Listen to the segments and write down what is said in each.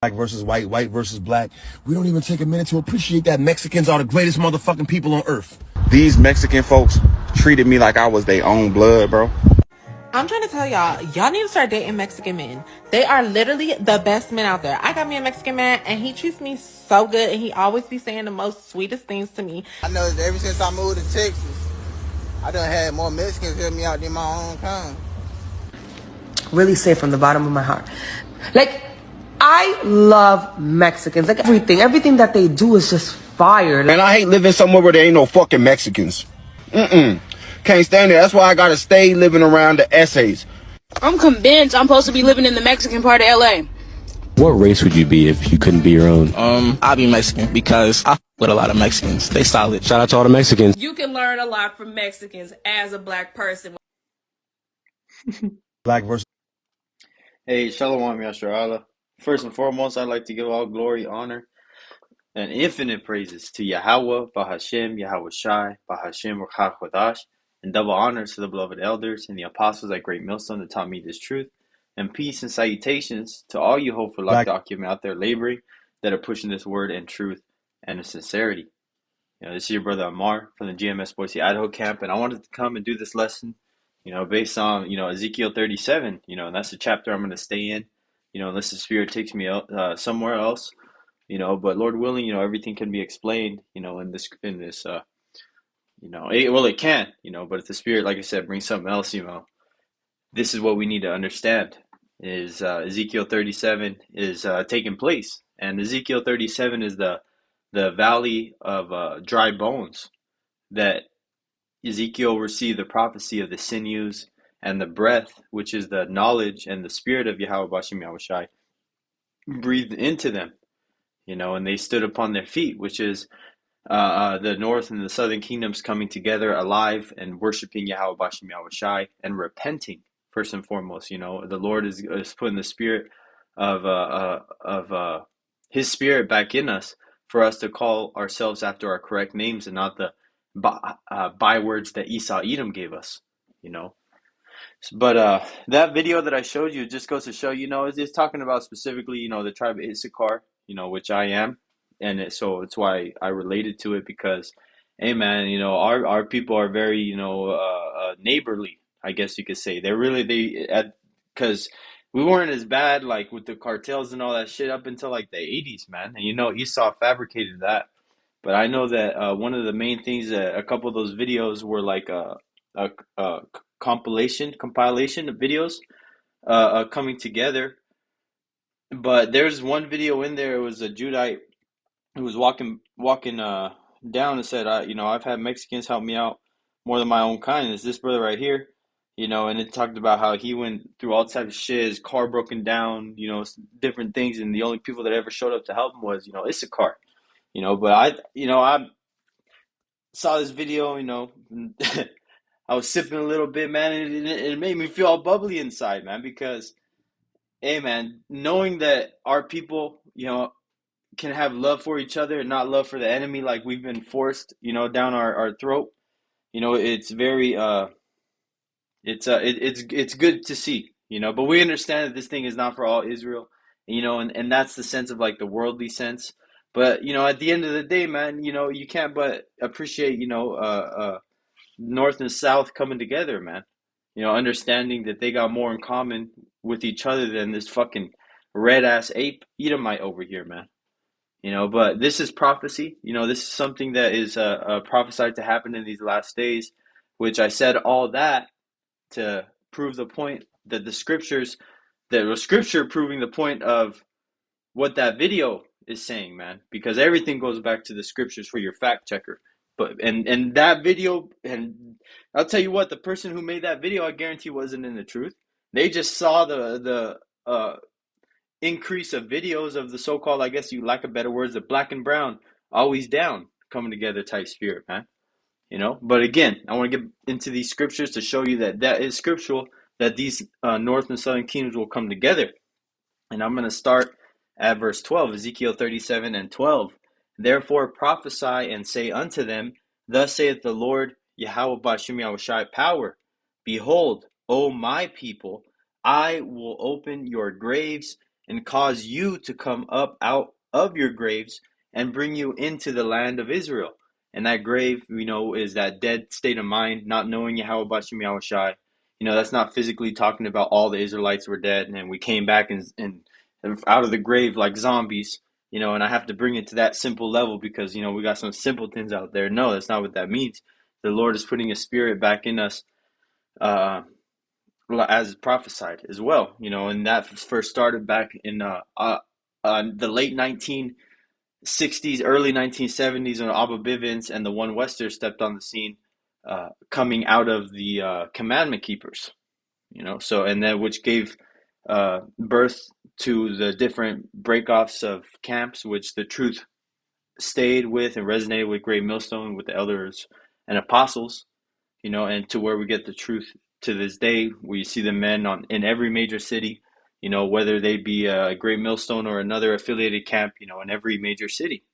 Black versus white, white versus black. We don't even take a minute to appreciate that Mexicans are the greatest motherfucking people on earth. These Mexican folks treated me like I was their own blood, bro. I'm trying to tell y'all need to start dating Mexican men. They are literally the best men out there. I got me a Mexican man, and he treats me so good, and he always be saying the most sweetest things to me. I know that ever since I moved to Texas, I done had more Mexicans help me out than my own kind. Really say from the bottom of my heart, like, I love Mexicans. Like, everything that they do is just fire. Man, I hate living somewhere where there ain't no fucking Mexicans. Can't stand it. That's why I gotta stay living around the essays. I'm convinced I'm supposed to be living in the Mexican part of LA. What race would you be if you couldn't be your own? I'll be Mexican because I with a lot of Mexicans. They solid. Shout out to all the Mexicans. You can learn a lot from Mexicans as a black person. Black versus. Hey, Shalom Yasharala. First and foremost, I'd like to give all glory, honor, and infinite praises to Yahweh, Bahashem, Yahweh Shai, Bahashem, Rakach Wadash, and double honors to the beloved elders and the apostles at Great Millstone that taught me this truth, and peace and salutations to all you hopeful like document out there laboring that are pushing this word and truth and in sincerity. This is your brother Amar from the GMS Boise, Idaho camp, and I wanted to come and do this lesson, based on, Ezekiel 37, and that's the chapter I'm going to stay in, unless the Spirit takes me somewhere else, but Lord willing, everything can be explained, in this, it can, but if the Spirit, like I said, brings something else, this is what we need to understand is Ezekiel 37 is taking place, and Ezekiel 37 is the valley of dry bones that Ezekiel received the prophecy of the sinews and the breath, which is the knowledge and the spirit of Yahweh Bashem Yahushai, breathed into them, and they stood upon their feet, which is the north and the southern kingdoms coming together alive and worshiping Yahweh Bashem Yahushai and repenting first and foremost. The Lord is putting the spirit of His Spirit back in us for us to call ourselves after our correct names and not the bywords that Esau Edom gave us, But that video that I showed you just goes to show, it's talking about specifically, the tribe of Issachar, which I am, and so it's why I related to it because, hey man, our people are very, neighborly, I guess you could say. Because we weren't as bad like with the cartels and all that shit up until like the 80s, man, and Esau fabricated that. But I know that one of the main things that a couple of those videos were like a compilation of videos coming together. But there's one video in there. It was a Judite who was walking down and said, I've had Mexicans help me out more than my own kind. And it's this brother right here, and it talked about how he went through all types of shit, his car broken down, different things, and the only people that ever showed up to help him was, Issachar. But I saw this video, I was sipping a little bit, man, and it made me feel all bubbly inside, man, because, hey, man, knowing that our people, can have love for each other and not love for the enemy like we've been forced, down our throat, it's very, it's good to see, but we understand that this thing is not for all Israel, and that's the sense of like the worldly sense. But, at the end of the day, man, you can't but appreciate, North and South coming together, man. Understanding that they got more in common with each other than this fucking red-ass ape Edomite over here, man. But this is prophecy. This is something that is prophesied to happen in these last days, which I said all that to prove the point that the scripture proving the point of what that video is saying, man, because everything goes back to the scriptures for your fact checker. But and that video, and I'll tell you what, the person who made that video, I guarantee wasn't in the truth. They just saw the increase of videos of the so-called, I guess you lack of better words, the black and brown always down coming together type spirit, man. But again, I want to get into these scriptures to show you that is scriptural, that these north and southern kingdoms will come together. And I'm going to start at verse 12, Ezekiel 37 and 12. Therefore prophesy and say unto them, Thus saith the Lord, Yahweh Bashem Yahushai power. Behold, O my people, I will open your graves and cause you to come up out of your graves and bring you into the land of Israel. And that grave, is that dead state of mind, not knowing Yahweh Bashem Yahweh Shai. That's not physically talking about all the Israelites were dead and we came back and out of the grave like zombies, and I have to bring it to that simple level because, we got some simpletons out there. No, that's not what that means. The Lord is putting a spirit back in us, as prophesied as well, and that first started back in the late 1960s, early 1970s when Abba Bivens and the One Westers stepped on the scene, coming out of the commandment keepers, so, and then which gave birth to the different breakoffs of camps, which the truth stayed with and resonated with Great Millstone, with the elders and apostles, and to where we get the truth to this day. We see the men in every major city, whether they be a Great Millstone or another affiliated camp, in every major city,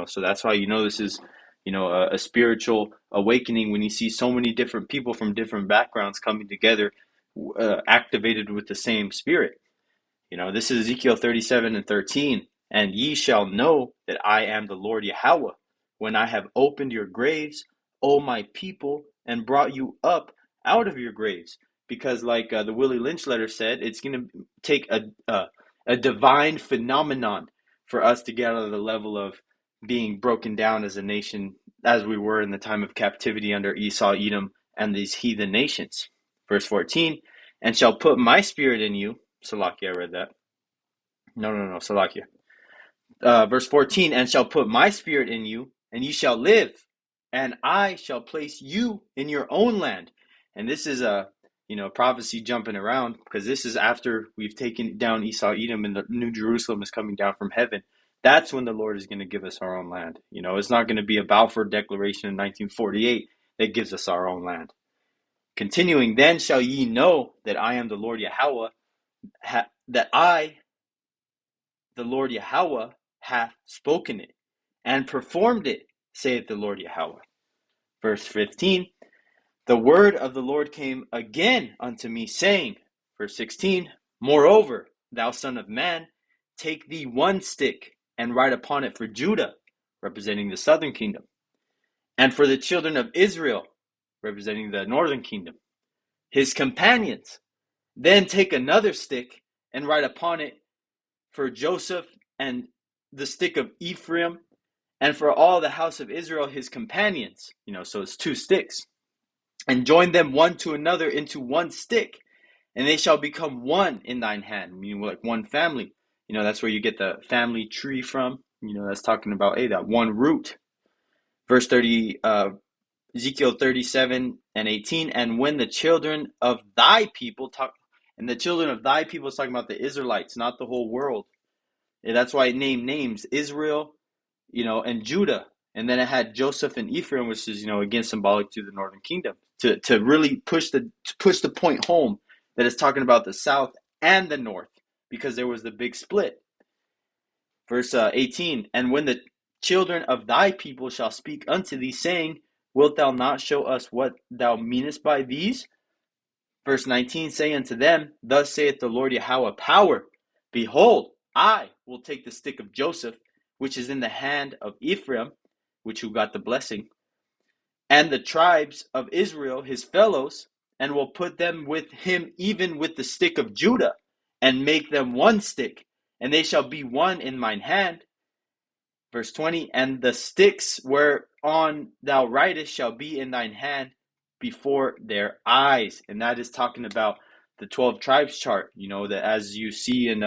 so that's why, this is, a spiritual awakening when you see so many different people from different backgrounds coming together, activated with the same spirit. This is Ezekiel 37:13. And ye shall know that I am the Lord Yahweh, when I have opened your graves, O my people, and brought you up out of your graves. Because like the Willie Lynch letter said, it's going to take a divine phenomenon for us to get out of the level of being broken down as a nation as we were in the time of captivity under Esau, Edom, and these heathen nations. Verse 14, and shall put my spirit in you. Salakia, I read that. No, Salakia. Verse 14, and shall put my spirit in you, and ye shall live, and I shall place you in your own land. And this is a prophecy jumping around, because this is after we've taken down Esau, Edom, and the New Jerusalem is coming down from heaven. That's when the Lord is going to give us our own land. It's not going to be a Balfour Declaration in 1948 that gives us our own land. Continuing, then shall ye know that I am the Lord Yahweh, that I, the Lord Yahweh, hath spoken it, and performed it, saith the Lord Yahweh. Verse 15, the word of the Lord came again unto me, saying, verse 16, moreover, thou son of man, take thee one stick, and write upon it for Judah, representing the southern kingdom, and for the children of Israel, representing the northern kingdom, his companions. Then take another stick, and write upon it for Joseph, and the stick of Ephraim, and for all the house of Israel, his companions. So it's two sticks. And join them one to another into one stick, and they shall become one in thine hand. Meaning like one family. That's where you get the family tree from. That's talking about, that one root. Verse 30, Ezekiel 37:18. And when the children of thy people and the children of thy people is talking about the Israelites, not the whole world. And that's why it named names Israel, and Judah. And then it had Joseph and Ephraim, which is, again, symbolic to the northern kingdom, to really push the point home that it's talking about the south and the north, because there was the big split. Verse 18, and when the children of thy people shall speak unto thee, saying, wilt thou not show us what thou meanest by these? Verse 19, say unto them, thus saith the Lord Yahweh, power, behold, I will take the stick of Joseph, which is in the hand of Ephraim, which who got the blessing, and the tribes of Israel, his fellows, and will put them with him, even with the stick of Judah, and make them one stick, and they shall be one in mine hand. Verse 20, and the sticks whereon thou writest shall be in thine hand before their eyes. And that is talking about the 12 tribes chart, that as you see in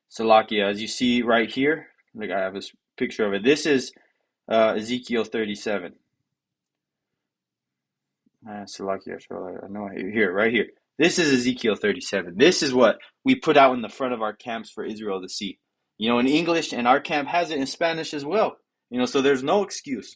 Salakia, as you see right here, like I have a picture of it. This is Ezekiel 37. Salakia, I know here, right here. This is Ezekiel 37. This is what we put out in the front of our camps for Israel to see. In English, and our camp has it in Spanish as well. So there's no excuse.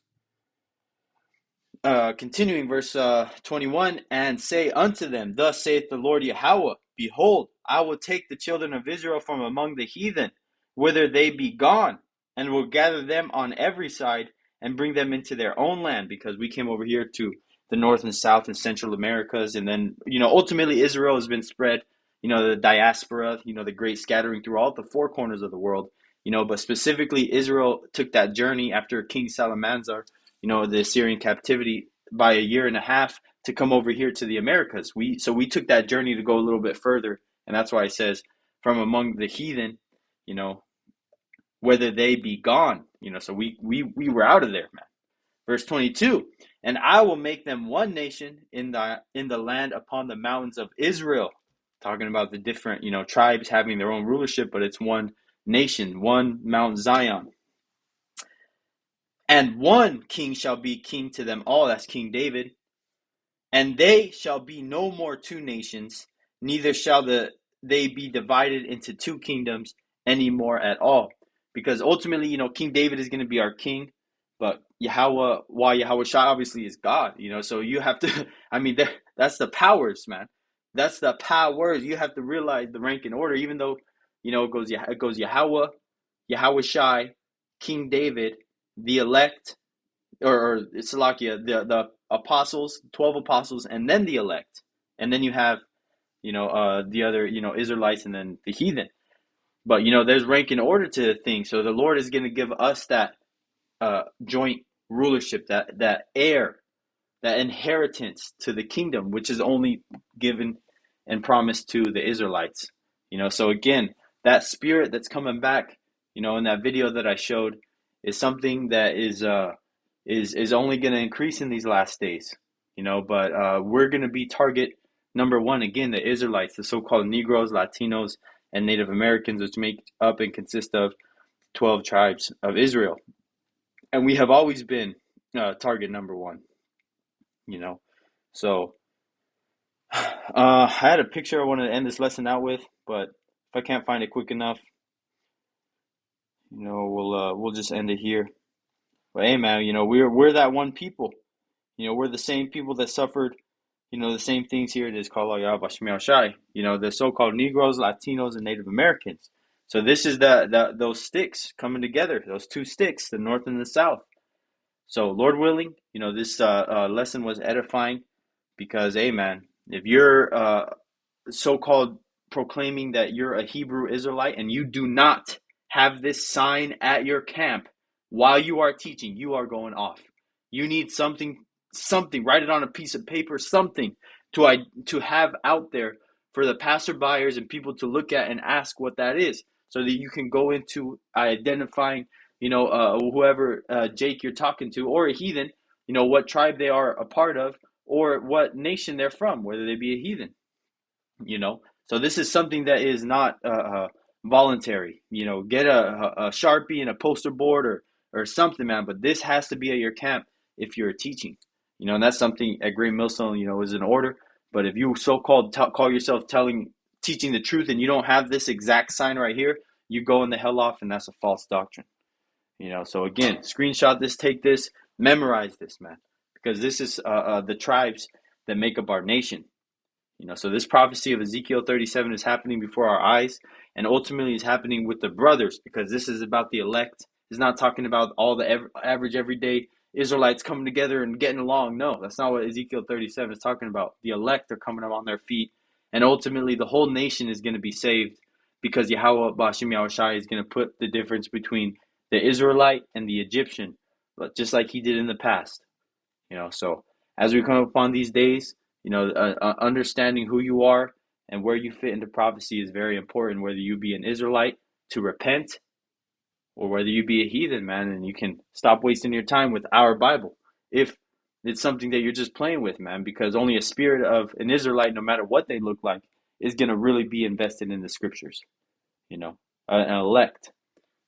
Continuing, verse 21, and say unto them, thus saith the Lord Yahweh, behold, I will take the children of Israel from among the heathen, whither they be gone, and will gather them on every side, and bring them into their own land, because we came over here to the North and South and Central Americas, and then, ultimately Israel has been spread, the diaspora, the great scattering through all the four corners of the world, but specifically Israel took that journey after King Salmanasar, the Assyrian captivity by 1.5 years to come over here to the Americas. We took that journey to go a little bit further. And that's why it says from among the heathen, whether they be gone, so we were out of there, man. Verse 22, and I will make them one nation in the land upon the mountains of Israel. Talking about the different, tribes having their own rulership, but it's one nation, one Mount Zion. And one king shall be king to them all. That's King David. And they shall be no more two nations, neither shall they be divided into two kingdoms anymore at all. Because ultimately, King David is going to be our king, but Yahweh Shai obviously is God, so you have to, that's the powers, man. That's the powers. You have to realize the rank and order, even though, it goes Yahweh Shai, King David, the elect, or Salakia, the apostles, 12 apostles, and then the elect. And then you have, the other, Israelites and then the heathen. But, there's rank and order to things. So the Lord is going to give us that joint rulership, that heir, that inheritance to the kingdom, which is only given and promised to the Israelites. So again, that spirit that's coming back, in that video that I showed, is something that is only going to increase in these last days. But we're going to be target number one, again, the Israelites, the so-called Negroes, Latinos, and Native Americans, which make up and consist of 12 tribes of Israel. And we have always been target number one, So I had a picture I wanted to end this lesson out with, but if I can't find it quick enough, we'll just end it here. But hey, man, we're that one people. We're the same people that suffered, the same things here. It is called the so-called Negroes, Latinos, and Native Americans. So this is those sticks coming together, those two sticks, the North and the South. So Lord willing, this lesson was edifying because, hey, man, if you're so-called proclaiming that you're a Hebrew Israelite and you do not have this sign at your camp while you are teaching, you are going off. You need something, write it on a piece of paper, something to have out there for the passerbyers and people to look at and ask what that is, so that you can go into identifying, whoever Jake you're talking to, or a heathen, what tribe they are a part of, or what nation they're from, whether they be a heathen, So this is something that is not voluntary. Get a Sharpie and a poster board or something, man. But this has to be at your camp if you're teaching. And that's something at Great Millstone, is in order. But if you so-called call yourself teaching the truth and you don't have this exact sign right here, you go in the hell off, and that's a false doctrine. So again, screenshot this, take this, memorize this, man, because this is the tribes that make up our nation. So this prophecy of Ezekiel 37 is happening before our eyes, and ultimately is happening with the brothers, because this is about the elect. It's not talking about all the average everyday Israelites coming together and getting along. No, that's not what Ezekiel 37 is talking about. The elect are coming up on their feet, and ultimately the whole nation is going to be saved, because Yahweh Bashim Yahushai is going to put the difference between the Israelite and the Egyptian, but just like he did in the past. So as we come upon these days, understanding who you are and where you fit into prophecy is very important, whether you be an Israelite to repent or whether you be a heathen, man, and you can stop wasting your time with our Bible if it's something that you're just playing with, man, because only a spirit of an Israelite, no matter what they look like, is going to really be invested in the scriptures, an elect.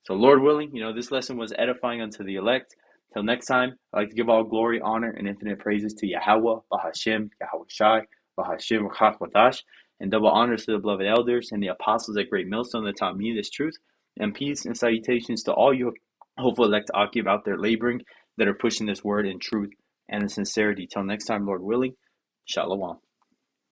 So Lord willing, this lesson was edifying unto the elect. Till next time, I'd like to give all glory, honor, and infinite praises to Yahweh, Bahashem, Yahweh Shai, Bahashem, Chachwadash, and double honors to the beloved elders and the apostles at Great Millstone that taught me this truth. And peace and salutations to all you hopeful elect Akiv out there laboring, that are pushing this word in truth and in sincerity. Till next time, Lord willing, Shalom.